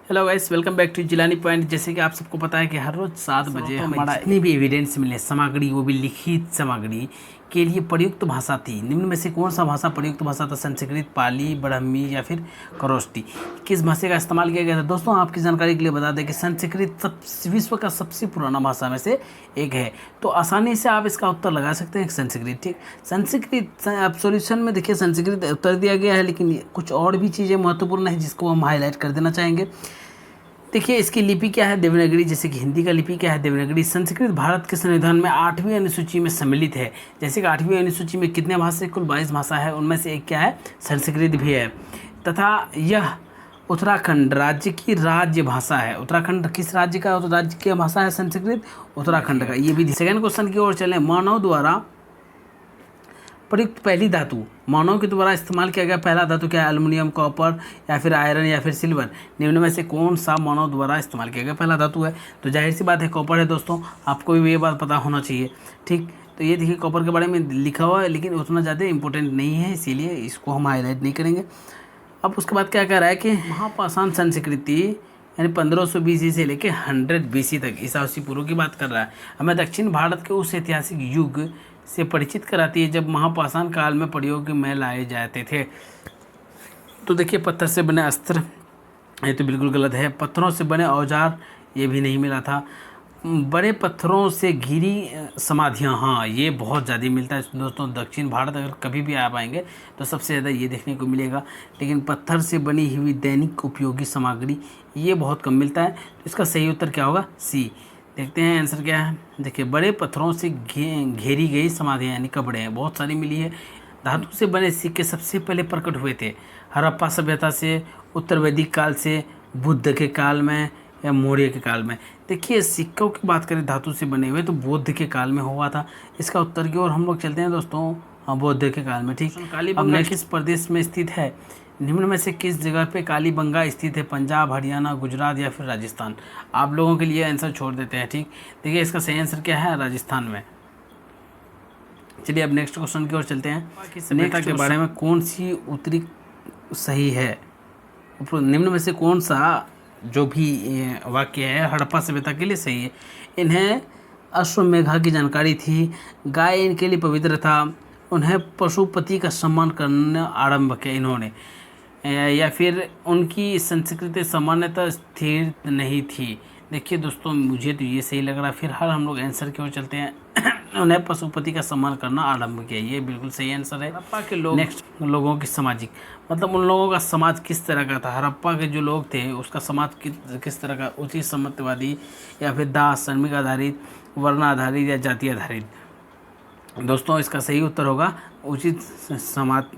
Hello guys, welcome back to Jilani point. जैसे कि आप सबको पता है कि हर रोज 7 बजे हमारा जितनी भी एविडेंस मिले सामग्री, वो भी लिखित सामग्री के लिए प्रयुक्त भाषा थी। निम्न में से कौन सा भाषा प्रयुक्त भाषा था? संस्कृत, पाली, ब्राह्मी या फिर खरोष्टी? किस भाषा का इस्तेमाल किया गया था? दोस्तों, आपकी जानकारी के लिए बता दें कि संस्कृत विश्व का सबसे पुराना भाषा में से एक है, तो आसानी से आप इसका उत्तर लगा सकते हैं संस्कृत। ठीक, संस्कृत अब सॉल्यूशन में देखिए संस्कृत उत्तर दिया गया है, लेकिन कुछ और भी चीज़ें महत्वपूर्ण है जिसको हम हाईलाइट कर देना चाहेंगे। देखिए, इसकी लिपि क्या है? देवनागरी। जैसे कि हिंदी का लिपि क्या है? देवनागरी। संस्कृत भारत के संविधान में 8वीं अनुसूची में सम्मिलित है। जैसे कि 8वीं अनुसूची में कितने भाषा? कुल 22 भाषा है, उनमें से एक क्या है? संस्कृत भी है। तथा यह उत्तराखंड राज्य की राज्य भाषा है। उत्तराखंड किस राज्य का राज्य की भाषा है? संस्कृत उत्तराखंड का। ये भी सेकंड क्वेश्चन की ओर चलें। मानव द्वारा प्रयुक्त पहली धातु, मानव के द्वारा इस्तेमाल किया गया पहला धातु क्या है? एल्युमिनियम, कॉपर या फिर आयरन या फिर सिल्वर? निम्न में से कौन सा मानव द्वारा इस्तेमाल किया गया पहला धातु है? तो जाहिर सी बात है कॉपर है दोस्तों, आपको भी ये बात पता होना चाहिए। ठीक, तो ये देखिए कॉपर के बारे में लिखा हुआ है, लेकिन उतना ज़्यादा इंपॉर्टेंट नहीं है, इसीलिए इसको हम हाईलाइट नहीं करेंगे। अब उसके बाद क्या कह रहा है कि महापाषाण संस्कृति यानी 1500 BC से लेकर 100 BC तक ईसा पूर्व की बात कर रहा है, हमें दक्षिण भारत के उस ऐतिहासिक युग से परिचित कराती है जब महापाषाण काल में प्रयोग में लाए जाते थे। तो देखिए, पत्थर से बने अस्त्र, ये तो बिल्कुल गलत है। पत्थरों से बने औजार, ये भी नहीं मिला था। बड़े पत्थरों से घिरी समाधियाँ, हाँ ये बहुत ज़्यादा मिलता है दोस्तों। दक्षिण भारत अगर कभी भी आ पाएंगे तो सबसे ज़्यादा ये देखने को मिलेगा। लेकिन पत्थर से बनी हुई दैनिक उपयोगी सामग्री, ये बहुत कम मिलता है। तो इसका सही उत्तर क्या होगा? सी। देखते हैं आंसर क्या है। देखिए, बड़े पत्थरों से घेरी गई समाधियाँ यानी कब्रें हैं, बहुत सारी मिली है। धातु से बने सिक्के सबसे पहले प्रकट हुए थे हड़प्पा सभ्यता से, उत्तर वैदिक काल से, बुद्ध के काल में या मौर्य के काल में। देखिए, सिक्कों की बात करें धातु से बने हुए तो बुद्ध के काल में हुआ था। इसका उत्तर की ओर हम लोग चलते हैं दोस्तों, हाँ बुद्ध के काल में। ठीक, कालीबंगा किस प्रदेश में स्थित है? निम्न में से किस जगह पे कालीबंगा स्थित है? पंजाब, हरियाणा, गुजरात या फिर राजस्थान? आप लोगों के लिए आंसर छोड़ देते हैं। ठीक, देखिए इसका सही आंसर क्या है? राजस्थान में। चलिए अब नेक्स्ट क्वेश्चन की ओर चलते हैं। सभ्यता के बारे में कौन सी उत्तरी सही है? निम्न में से कौन सा जो भी वाक्य है हड़प्पा सभ्यता के लिए सही है? इन्हें अश्वमेधा की जानकारी थी, गाय इनके लिए पवित्र था, उन्हें पशुपति का सम्मान करना आरंभ किया इन्होंने, या फिर उनकी संस्कृति सामान्यतः स्थिर नहीं थी। देखिए दोस्तों, मुझे तो ये सही लग रहा है। फिलहाल हम लोग आंसर की ओर चलते हैं। उन्हें पशुपति का सम्मान करना आरंभ किया, ये बिल्कुल सही आंसर है। हड़प्पा के लोग, नेक्स्ट, लोगों की सामाजिक, मतलब उन लोगों का समाज किस तरह का था? हड़प्पा के जो लोग थे उसका समाज किस तरह का? उचित सामंतवादी या फिर दास, श्रमिक आधारित, वर्ण आधारित या जाति आधारित? दोस्तों, इसका सही उत्तर होगा उचित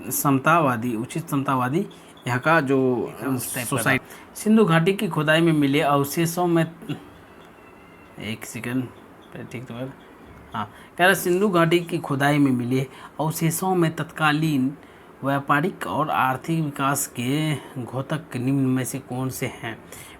समतावादी। उचित समतावादी यहाँ का जो सोसाइटी। सिंधु घाटी की खुदाई में मिले अवशेषों में, एक सेकंड, ठीक तो हाँ, कह रहा सिंधु घाटी की खुदाई में मिले अवशेषों में तत्कालीन व्यापारिक और आर्थिक विकास के घोतक निम्न में से कौन से हैं?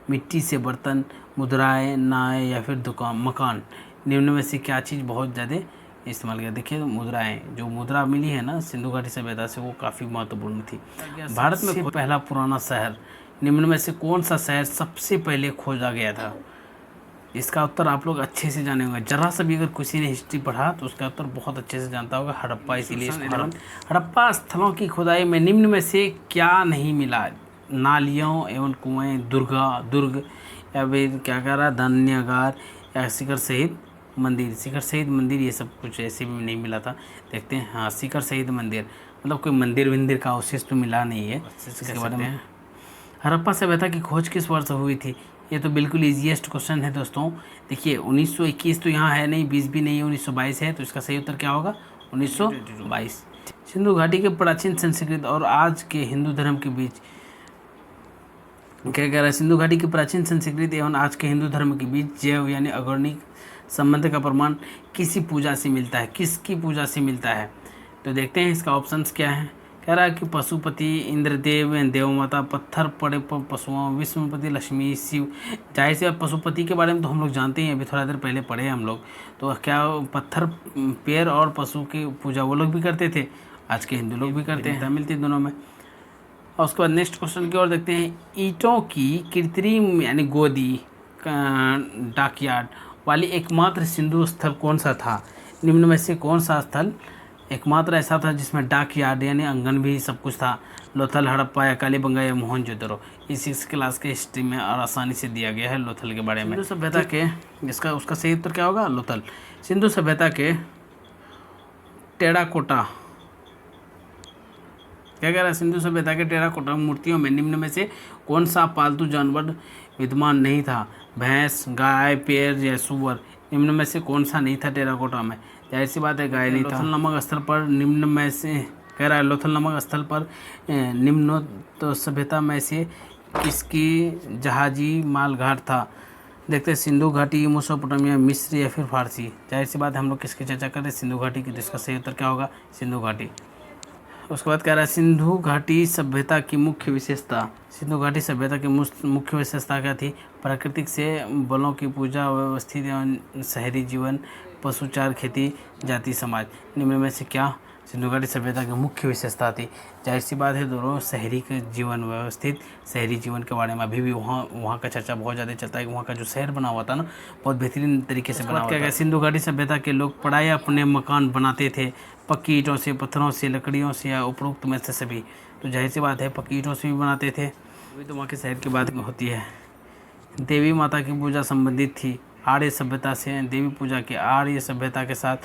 मिट्टी से बर्तन, मुद्राएं, नाव या फिर दुकान, मकान? निम्न में से क्या चीज़ बहुत ज़्यादा इस्तेमाल किया? देखिए, मुद्राएं, जो मुद्रा मिली है ना सिंधु घाटी सभ्यता से, वो काफ़ी महत्वपूर्ण थी। भारत में पहला पुराना शहर, निम्न में से कौन सा शहर सबसे पहले खोजा गया था? इसका उत्तर आप लोग अच्छे से जाने होंगे। जरा सा भी अगर किसी ने हिस्ट्री पढ़ा तो उसका उत्तर बहुत अच्छे से जानता होगा, हड़प्पा। इसीलिए हड़प्पा स्थलों की खुदाई में निम्न में से क्या नहीं मिला? नालियों एवं कुएं, दुर्ग या फिर क्या कह रहा, धान्यागार या शिखर सहित मंदिर? शिखर सहित मंदिर, ये सब कुछ ऐसे भी नहीं मिला था। देखते हैं, हाँ शिखर सहित मंदिर, मतलब कोई मंदिर का अवशेष तो मिला नहीं है। इसके बारे में हड़प्पा सभ्यता की खोज किस वर्ष हुई थी? ये तो बिल्कुल ईजीएस्ट क्वेश्चन है दोस्तों। देखिए, 1921 तो यहाँ है नहीं, 20 भी नहीं है, 1922 है। तो इसका सही उत्तर क्या होगा? 1922। सिंधु घाटी के प्राचीन संस्कृत और आज के हिंदू धर्म के बीच क्या कह रहा है? सिंधु घाटी की प्राचीन संस्कृति एवं आज के हिंदू धर्म के बीच जैव यानी अगणिक संबंध का प्रमाण किसी पूजा से मिलता है? किसकी पूजा से मिलता है? तो देखते हैं इसका ऑप्शंस क्या है। कह रहा है कि पशुपति, इंद्रदेव, देवमाता, पत्थर पड़े पशुओं, विष्णुपति, लक्ष्मी, शिव। जाहिर से पशुपति के बारे में तो हम लोग जानते हैं, अभी थोड़ा देर पहले पढ़े हैं हम लोग। तो क्या पत्थर, पेड़ और पशु की पूजा वो लोग भी करते थे? आज के हिंदू लोग भी करते हैं, मिलती दोनों में। और उसके बाद नेक्स्ट क्वेश्चन की ओर देखते हैं। ईंटों की कृत्रिम यानी गोदी डॉकयार्ड वाली एकमात्र सिंधु स्थल कौन सा था? निम्न में से कौन सा स्थल एकमात्र ऐसा था जिसमें डॉकयार्ड यानी आंगन भी सब कुछ था? लोथल, हड़प्पा या कालीबंगा या मोहनजोदड़ो। इस 6 क्लास के हिस्ट्री में और आसानी से दिया गया है लोथल के बारे में। सिंधु सभ्यता के इसका उसका सही उत्तर क्या होगा? लोथल। सिंधु सभ्यता के टेराकोटा क्या कह रहा है? सिंधु सभ्यता के टेराकोटा मूर्तियों में निम्न में से कौन सा पालतू जानवर विद्यमान नहीं था? भैंस, गाय, पेड़ या सुअर। निम्न में से कौन सा नहीं था टेराकोटा में? जाहिर सी बात है गाय नहीं था। लोथल नामक स्थल पर निम्न में से कह रहा है लोथल नामक स्थल पर निम्नोत्तर सभ्यता में से किसकी जहाजी मालघाट था? देखते हैं सिंधु घाटी, मेसोपोटामिया, मिस्र या फिर फारसी। जाहिर सी बात है हम लोग किसकी चर्चा कर रहे हैं? सिंधु घाटी की। तो इसका सही उत्तर क्या होगा? सिंधु घाटी। उसके बाद कह रहा है सिंधु घाटी सभ्यता की मुख्य विशेषता। सिंधु घाटी सभ्यता की मुख्य विशेषता क्या थी? प्राकृतिक से बलों की पूजा, व्यवस्थित एवं शहरी जीवन, पशुचार, खेती, जाति समाज। निम्न में से क्या सिंधु घाटी सभ्यता की मुख्य विशेषता थी? जाहिर सी बात है दोनों शहरी के जीवन, व्यवस्थित शहरी जीवन के बारे में अभी भी वहाँ का चर्चा बहुत ज़्यादा चलता है कि वहाँ का जो शहर बना हुआ था ना, बहुत बेहतरीन तरीके से बना हुआ था। सिंधु घाटी सभ्यता के लोग पढ़ाई अपने मकान बनाते थे पक्की ईंटों से, पत्थरों से, लकड़ियों से या उपरोक्त में से सभी। तो जाहिर सी बात है पक्की ईंटों से भी बनाते थे। अभी तो वहाँ के शहर की बात होती है। देवी माता की पूजा संबंधित थी आर्य सभ्यता से। देवी पूजा के आर्य सभ्यता के साथ,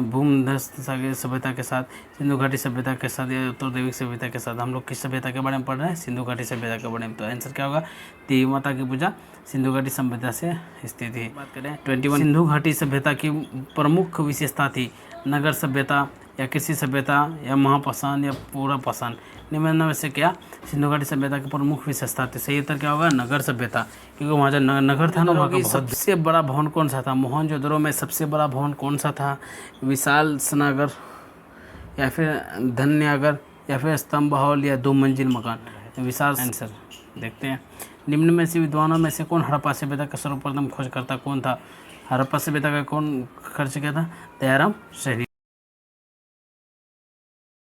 भूमध्यस्थ सभ्यता के साथ, सिंधु घाटी सभ्यता के साथ या उत्तर देवी सभ्यता के साथ। हम लोग किस सभ्यता के बारे में पढ़ रहे हैं? सिंधु घाटी सभ्यता के बारे में। तो आंसर क्या होगा? देवी माता की पूजा सिंधु घाटी सभ्यता से स्थित है। बात करें 21 सिंधु घाटी सभ्यता की प्रमुख विशेषता थी नगर सभ्यता या कृषि सभ्यता या महापाषाण या पूरा पाषाण। निम्न में से क्या सिंधु घाटी सभ्यता की प्रमुख विशेषता थी? सही उत्तर क्या होगा? नगर सभ्यता। क्योंकि वहाँ जो नगर था ना, वहाँ का सबसे बड़ा भवन कौन सा था? मोहनजोदड़ो में सबसे बड़ा भवन कौन सा था? विशाल स्नागर या फिर धन्यागर या फिर स्तंभ हॉल या 2 मंजिल मकान? विशाल। आंसर देखते हैं। निम्न में से विद्वानों में से कौन हड़प्पा सभ्यता का सर्वप्रथम खोजकर्ता कौन था? हड़प्पा सभ्यता का कौन खर्च किया था? दयाराम शहरी।